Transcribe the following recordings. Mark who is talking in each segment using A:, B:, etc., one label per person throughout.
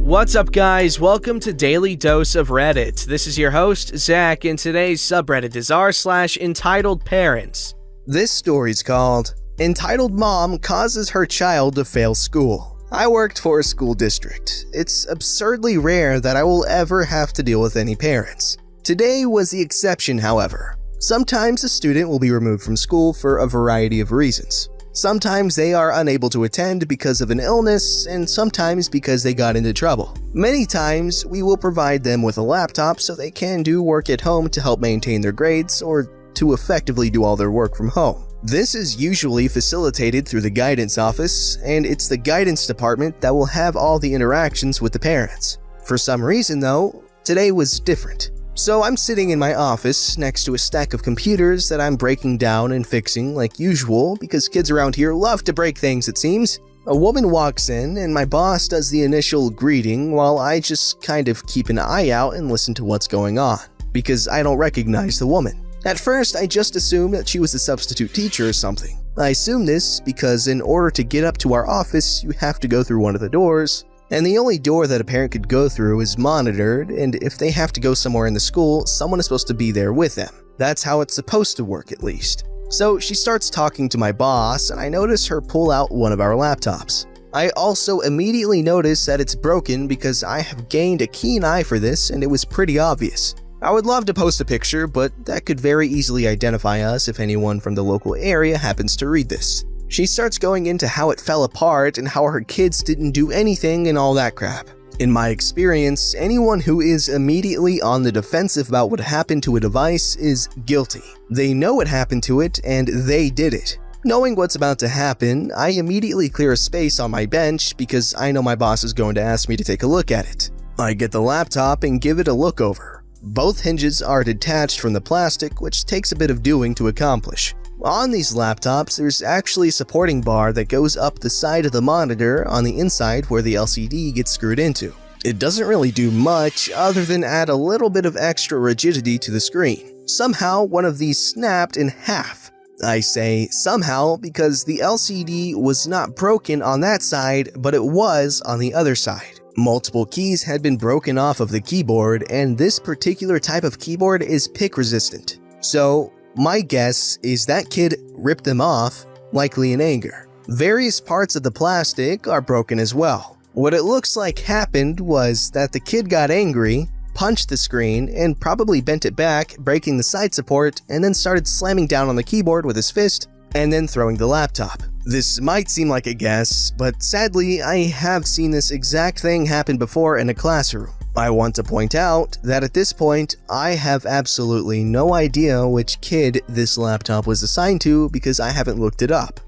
A: What's up, guys? Welcome to Daily Dose of Reddit. This is your host, Zach, and today's subreddit is r/EntitledParents.
B: This story's called Entitled Mom Causes Her Child to Fail School. I worked for a school district. It's absurdly rare that I will ever have to deal with any parents. Today was the exception, however. Sometimes a student will be removed from school for a variety of reasons. Sometimes they are unable to attend because of an illness, and sometimes because they got into trouble. Many times, we will provide them with a laptop so they can do work at home to help maintain their grades or to effectively do all their work from home. This is usually facilitated through the guidance office, and it's the guidance department that will have all the interactions with the parents. For some reason though, today was different. So I'm sitting in my office next to a stack of computers that I'm breaking down and fixing like usual because kids around here love to break things, it seems. A woman walks in and my boss does the initial greeting while I just kind of keep an eye out and listen to what's going on because I don't recognize the woman. At first, I just assumed that she was a substitute teacher or something. I assume this because in order to get up to our office, you have to go through one of the doors. And the only door that a parent could go through is monitored, and if they have to go somewhere in the school, someone is supposed to be there with them. That's how it's supposed to work, at least. So she starts talking to my boss, and I notice her pull out one of our laptops. I also immediately notice that it's broken because I have gained a keen eye for this, and it was pretty obvious. I would love to post a picture, but that could very easily identify us if anyone from the local area happens to read this. She starts going into how it fell apart and how her kids didn't do anything and all that crap. In my experience, anyone who is immediately on the defensive about what happened to a device is guilty. They know what happened to it and they did it. Knowing what's about to happen, I immediately clear a space on my bench because I know my boss is going to ask me to take a look at it. I get the laptop and give it a look over. Both hinges are detached from the plastic, which takes a bit of doing to accomplish. On these laptops, there's actually a supporting bar that goes up the side of the monitor on the inside where the LCD gets screwed into. It doesn't really do much other than add a little bit of extra rigidity to the screen. Somehow, one of these snapped in half. I say somehow because the LCD was not broken on that side, but it was on the other side. Multiple keys had been broken off of the keyboard, and this particular type of keyboard is pick resistant. So, my guess is that kid ripped them off, likely in anger. Various parts of the plastic are broken as well. What it looks like happened was that the kid got angry, punched the screen, and probably bent it back, breaking the side support, and then started slamming down on the keyboard with his fist, and then throwing the laptop. This might seem like a guess, but sadly, I have seen this exact thing happen before in a classroom. I want to point out that at this point, I have absolutely no idea which kid this laptop was assigned to because I haven't looked it up.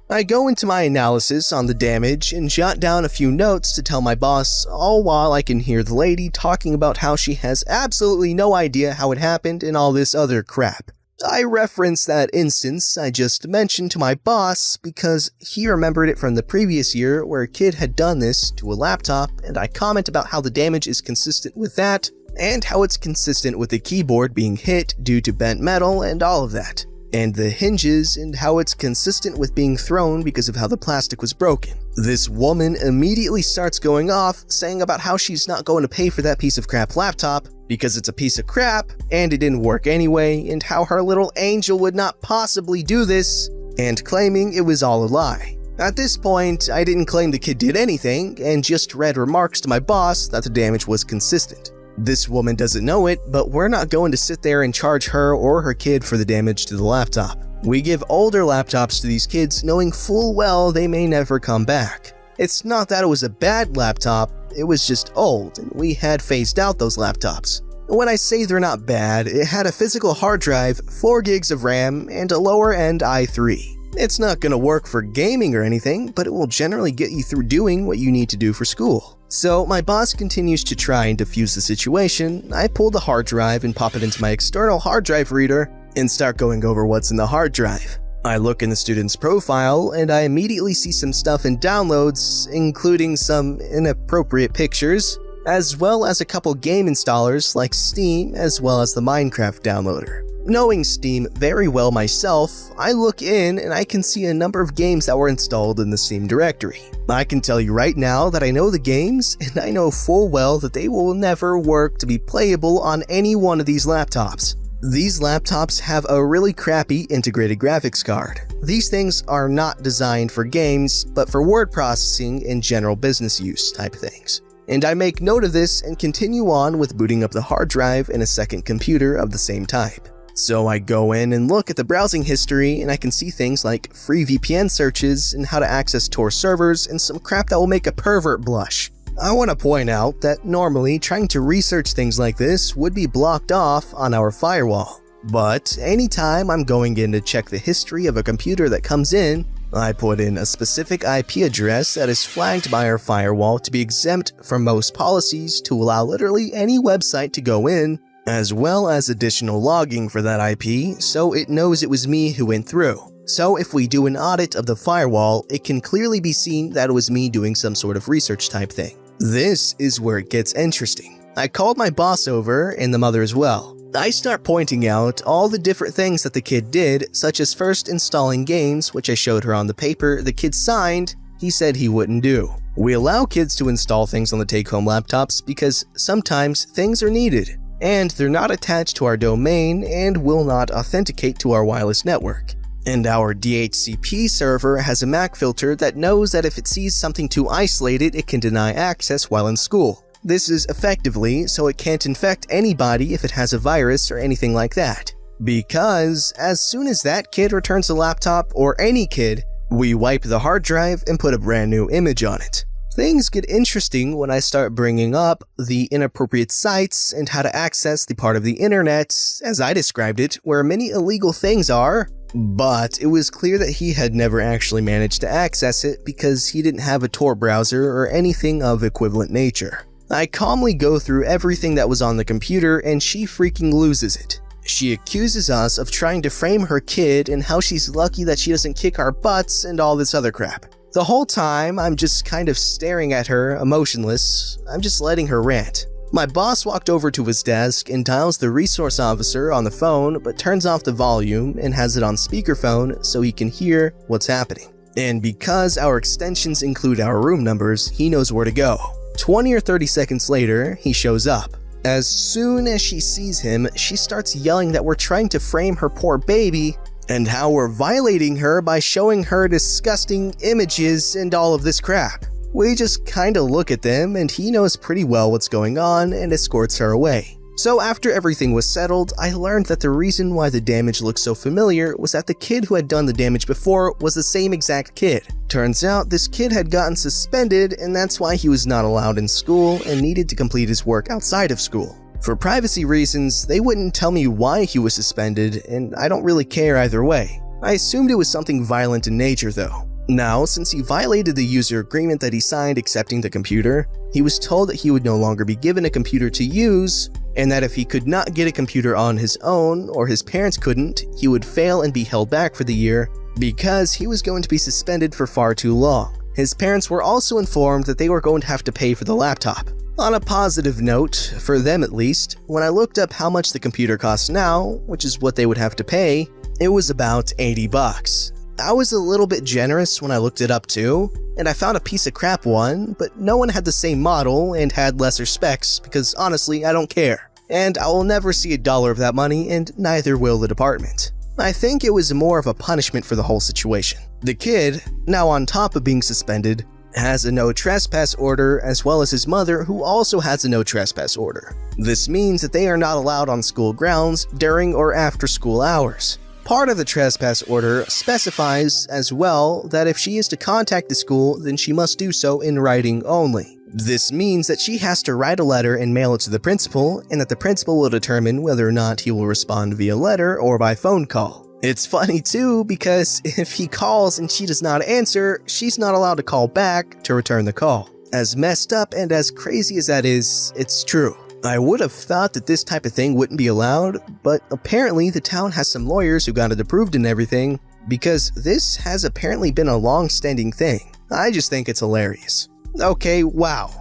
B: I go into my analysis on the damage and jot down a few notes to tell my boss, all while I can hear the lady talking about how she has absolutely no idea how it happened and all this other crap. I reference that instance I just mentioned to my boss because he remembered it from the previous year where a kid had done this to a laptop, and I comment about how the damage is consistent with that and how it's consistent with the keyboard being hit due to bent metal and all of that, and the hinges and how it's consistent with being thrown because of how the plastic was broken. This woman immediately starts going off saying about how she's not going to pay for that piece of crap laptop because it's a piece of crap and it didn't work anyway, and how her little angel would not possibly do this, and claiming it was all a lie. At this point, I didn't claim the kid did anything and just read remarks to my boss that the damage was consistent. This woman doesn't know it, but we're not going to sit there and charge her or her kid for the damage to the laptop. We give older laptops to these kids knowing full well they may never come back. It's not that it was a bad laptop, it was just old, and we had phased out those laptops. When I say they're not bad, it had a physical hard drive, 4 gigs of RAM, and a lower-end i3. It's not gonna work for gaming or anything, but it will generally get you through doing what you need to do for school. So my boss continues to try and defuse the situation. I pull the hard drive and pop it into my external hard drive reader and start going over what's in the hard drive. I look in the student's profile and I immediately see some stuff in downloads, including some inappropriate pictures, as well as a couple game installers like Steam as well as the Minecraft downloader. Knowing Steam very well myself, I look in and I can see a number of games that were installed in the Steam directory. I can tell you right now that I know the games, and I know full well that they will never work to be playable on any one of these laptops. These laptops have a really crappy integrated graphics card. These things are not designed for games, but for word processing and general business use type things. And I make note of this and continue on with booting up the hard drive in a second computer of the same type. So I go in and look at the browsing history, and I can see things like free VPN searches and how to access Tor servers and some crap that will make a pervert blush. I want to point out that normally trying to research things like this would be blocked off on our firewall. But anytime I'm going in to check the history of a computer that comes in, I put in a specific IP address that is flagged by our firewall to be exempt from most policies to allow literally any website to go in, as well as additional logging for that IP so it knows it was me who went through. So if we do an audit of the firewall, it can clearly be seen that it was me doing some sort of research type thing. This is where it gets interesting. I called my boss over and the mother as well. I start pointing out all the different things that the kid did, such as first installing games, which I showed her on the paper the kid signed he said he wouldn't do. We allow kids to install things on the take-home laptops because sometimes things are needed, and they're not attached to our domain and will not authenticate to our wireless network. And our DHCP server has a MAC filter that knows that if it sees something too isolated, it can deny access while in school. This is effectively so it can't infect anybody if it has a virus or anything like that. Because as soon as that kid returns the laptop, or any kid, we wipe the hard drive and put a brand new image on it. Things get interesting when I start bringing up the inappropriate sites and how to access the part of the internet, as I described it, where many illegal things are. But it was clear that he had never actually managed to access it because he didn't have a Tor browser or anything of equivalent nature. I calmly go through everything that was on the computer and she freaking loses it. She accuses us of trying to frame her kid and how she's lucky that she doesn't kick our butts and all this other crap. The whole time, I'm just kind of staring at her, emotionless. I'm just letting her rant. My boss walked over to his desk and dials the resource officer on the phone, but turns off the volume and has it on speakerphone so he can hear what's happening. And because our extensions include our room numbers, he knows where to go. 20 or 30 seconds later, he shows up. As soon as she sees him, she starts yelling that we're trying to frame her poor baby and how we're violating her by showing her disgusting images and all of this crap. We just kinda look at them and he knows pretty well what's going on and escorts her away. So after everything was settled, I learned that the reason why the damage looked so familiar was that the kid who had done the damage before was the same exact kid. Turns out this kid had gotten suspended and that's why he was not allowed in school and needed to complete his work outside of school. For privacy reasons, they wouldn't tell me why he was suspended, and I don't really care either way. I assumed it was something violent in nature though. Now, since he violated the user agreement that he signed accepting the computer, he was told that he would no longer be given a computer to use, and that if he could not get a computer on his own, or his parents couldn't, he would fail and be held back for the year because he was going to be suspended for far too long. His parents were also informed that they were going to have to pay for the laptop. On a positive note, for them at least, when I looked up how much the computer costs now, which is what they would have to pay, it was about $80. I was a little bit generous when I looked it up too, and I found a piece of crap one, but no one had the same model and had lesser specs because honestly, I don't care. And I will never see $1 of that money, and neither will the department. I think it was more of a punishment for the whole situation. The kid, now on top of being suspended, has a no trespass order, as well as his mother, who also has a no trespass order. This means that they are not allowed on school grounds during or after school hours. Part of the trespass order specifies as well that if she is to contact the school, then she must do so in writing only. This means that she has to write a letter and mail it to the principal, and that the principal will determine whether or not he will respond via letter or by phone call. It's funny too, because if he calls and she does not answer, she's not allowed to call back to return the call. As messed up and as crazy as that is, it's true. I would have thought that this type of thing wouldn't be allowed, but apparently the town has some lawyers who got it approved and everything, because this has apparently been a long-standing thing. I just think it's hilarious. Okay, wow.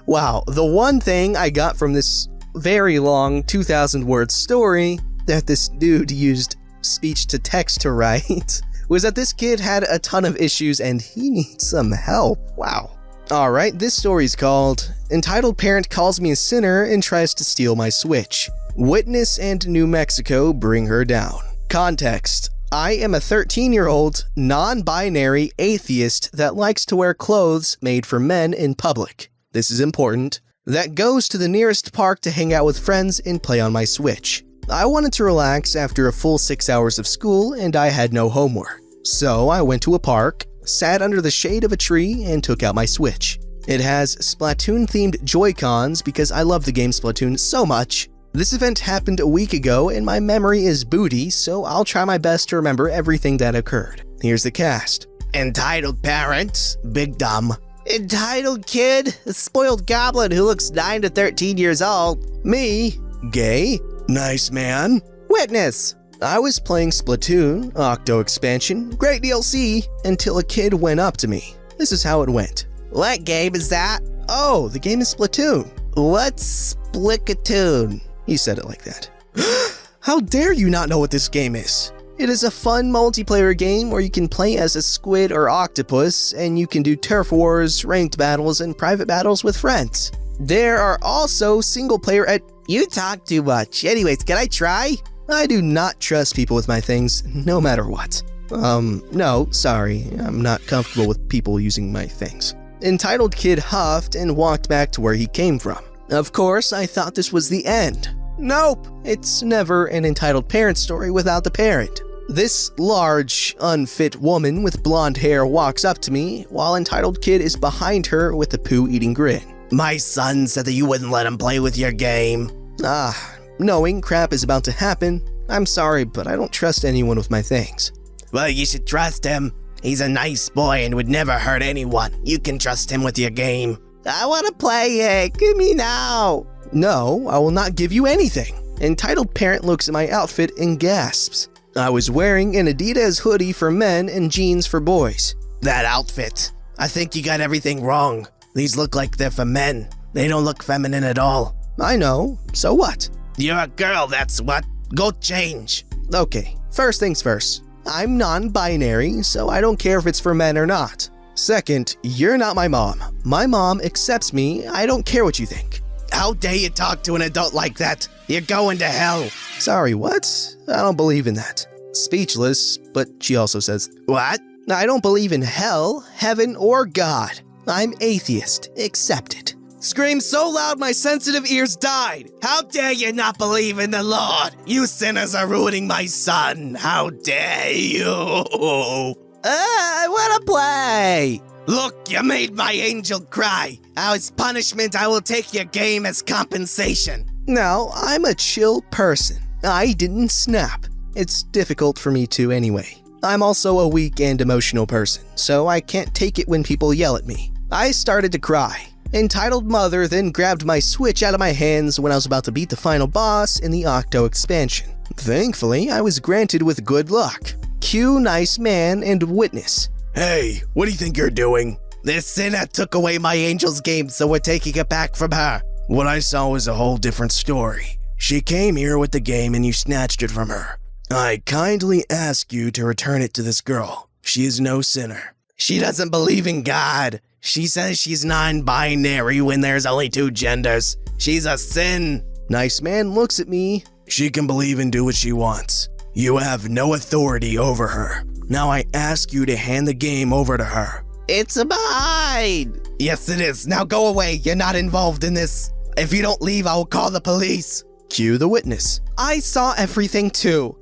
B: Wow, the one thing I got from this very long 2,000-word story that this dude used speech to text to write was that this kid had a ton of issues and he needs some help. Wow. Alright, this story's called Entitled Parent Calls Me a Sinner and Tries to Steal My Switch. Witness and New Mexico Bring Her Down. Context: I am a 13-year-old, non-binary atheist that likes to wear clothes made for men in public. This is important. That goes to the nearest park to hang out with friends and play on my Switch. I wanted to relax after a full 6 hours of school and I had no homework. So I went to a park, sat under the shade of a tree, and took out my Switch. It has Splatoon-themed Joy-Cons because I love the game Splatoon so much. This event happened a week ago and my memory is booty, so I'll try my best to remember everything that occurred. Here's the cast. Entitled Parent, Big Dumb. Entitled Kid, a spoiled goblin who looks 9 to 13 years old. Me, Gay, Nice Man. Witness. I was playing Splatoon, Octo Expansion, great DLC, until a kid went up to me. This is how it went. What game is that? Oh, the game is Splatoon. What's Splicatoon? He said it like that. How dare you not know what this game is? It is a fun multiplayer game where you can play as a squid or octopus, and you can do turf wars, ranked battles, and private battles with friends. There are also single-player You talk too much. Anyways, can I try? I do not trust people with my things, no matter what. No, sorry. I'm not comfortable with people using my things. Entitled Kid huffed and walked back to where he came from. Of course, I thought this was the end. Nope, it's never an entitled parent story without the parent. This large, unfit woman with blonde hair walks up to me, while Entitled Kid is behind her with a poo-eating grin. My son said that you wouldn't let him play with your game. Knowing crap is about to happen, I'm sorry, but I don't trust anyone with my things. Well, you should trust him. He's a nice boy and would never hurt anyone. You can trust him with your game. I want to play it. Give me now. No, I will not give you anything. Entitled Parent looks at my outfit and gasps. I was wearing an Adidas hoodie for men and jeans for boys. That outfit. I think you got everything wrong. These look like they're for men. They don't look feminine at all. I know. So what? You're a girl, that's what. Go change. Okay, first things first. I'm non-binary, so I don't care if it's for men or not. Second, you're not my mom. My mom accepts me. I don't care what you think. How dare you talk to an adult like that? You're going to hell. Sorry, what? I don't believe in that. Speechless, but she also says, what? I don't believe in hell, heaven, or God. I'm atheist. Accept it. Screamed so loud my sensitive ears died. How dare you not believe in the Lord? You sinners are ruining my son. How dare you? I want to play. Look, you made my angel cry. As punishment, I will take your game as compensation. No, I'm a chill person. I didn't snap. It's difficult for me to anyway. I'm also a weak and emotional person, so I can't take it when people yell at me. I started to cry. Entitled Mother then grabbed my Switch out of my hands when I was about to beat the final boss in the Octo expansion. Thankfully, I was granted with good luck. Cue Nice Man and Witness. Hey, what do you think you're doing? This sinner took away my angel's game, so we're taking it back from her. What I saw was a whole different story. She came here with the game and you snatched it from her. I kindly ask you to return it to this girl. She is no sinner. She doesn't believe in God. She says she's non-binary when there's only 2 genders. She's a sin. Nice Man looks at me. She can believe and do what she wants. You have no authority over her. Now I ask you to hand the game over to her. It's mine. Yes, it is. Now go away. You're not involved in this. If you don't leave, I will call the police. Cue the witness. I saw everything too.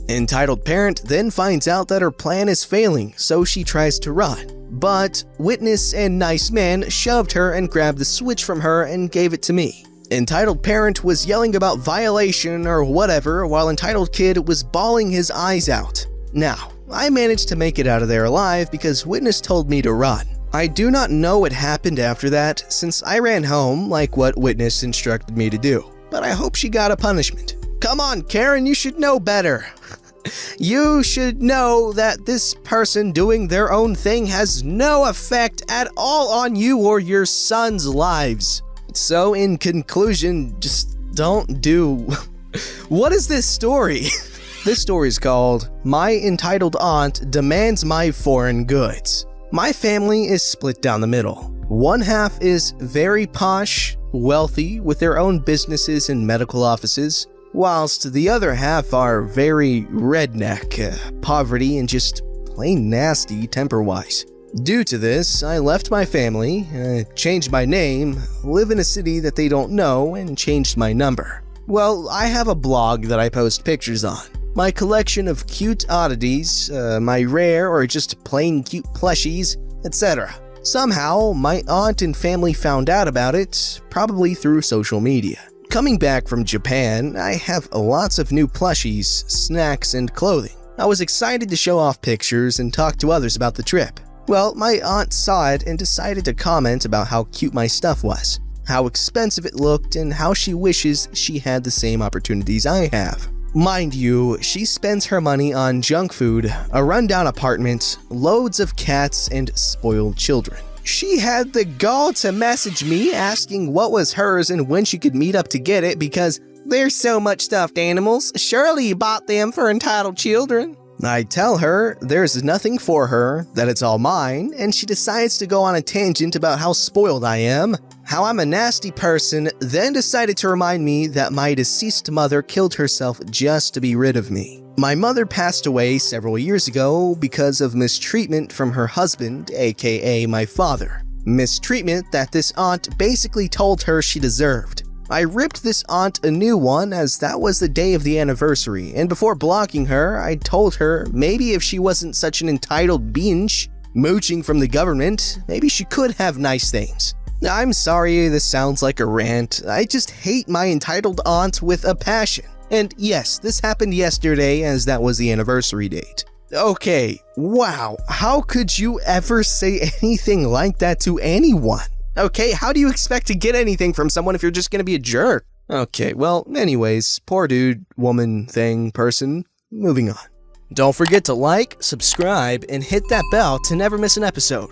B: Entitled Parent then finds out that her plan is failing, so she tries to run. But Witness and Nice Man shoved her and grabbed the Switch from her and gave it to me. Entitled Parent was yelling about violation or whatever while Entitled Kid was bawling his eyes out. Now, I managed to make it out of there alive because Witness told me to run. I do not know what happened after that since I ran home like what Witness instructed me to do, but I hope she got a punishment. Come on, Karen, you should know better. You should know that this person doing their own thing has no effect at all on you or your son's lives. So in conclusion, just don't do... What is this story? This story is called My Entitled Aunt Demands My Foreign Goods. My family is split down the middle. One half is very posh, wealthy, with their own businesses and medical offices, whilst the other half are very redneck, poverty, and just plain nasty temper-wise. Due to this, I left my family, changed my name, live in a city that they don't know, and changed my number. Well, I have a blog that I post pictures on. My collection of cute oddities, my rare or just plain cute plushies, etc. Somehow, my aunt and family found out about it, probably through social media. Coming back from Japan, I have lots of new plushies, snacks, and clothing. I was excited to show off pictures and talk to others about the trip. Well, my aunt saw it and decided to comment about how cute my stuff was, how expensive it looked, and how she wishes she had the same opportunities I have. Mind you, she spends her money on junk food, a rundown apartment, loads of cats, and spoiled children. She had the gall to message me asking what was hers and when she could meet up to get it because there's so much stuffed animals, surely you bought them for entitled children. I tell her there's nothing for her, that it's all mine, and she decides to go on a tangent about how spoiled I am, how I'm a nasty person, then decided to remind me that my deceased mother killed herself just to be rid of me. My mother passed away several years ago because of mistreatment from her husband, aka my father. Mistreatment that this aunt basically told her she deserved. I ripped this aunt a new one as that was the day of the anniversary, and before blocking her, I told her maybe if she wasn't such an entitled binge, mooching from the government, maybe she could have nice things. I'm sorry this sounds like a rant, I just hate my entitled aunt with a passion. And yes, this happened yesterday as that was the anniversary date. Okay, wow, how could you ever say anything like that to anyone? Okay, how do you expect to get anything from someone if you're just gonna be a jerk? Okay, well, anyways, poor dude, woman, thing, person, moving on. Don't forget to like, subscribe, and hit that bell to never miss an episode.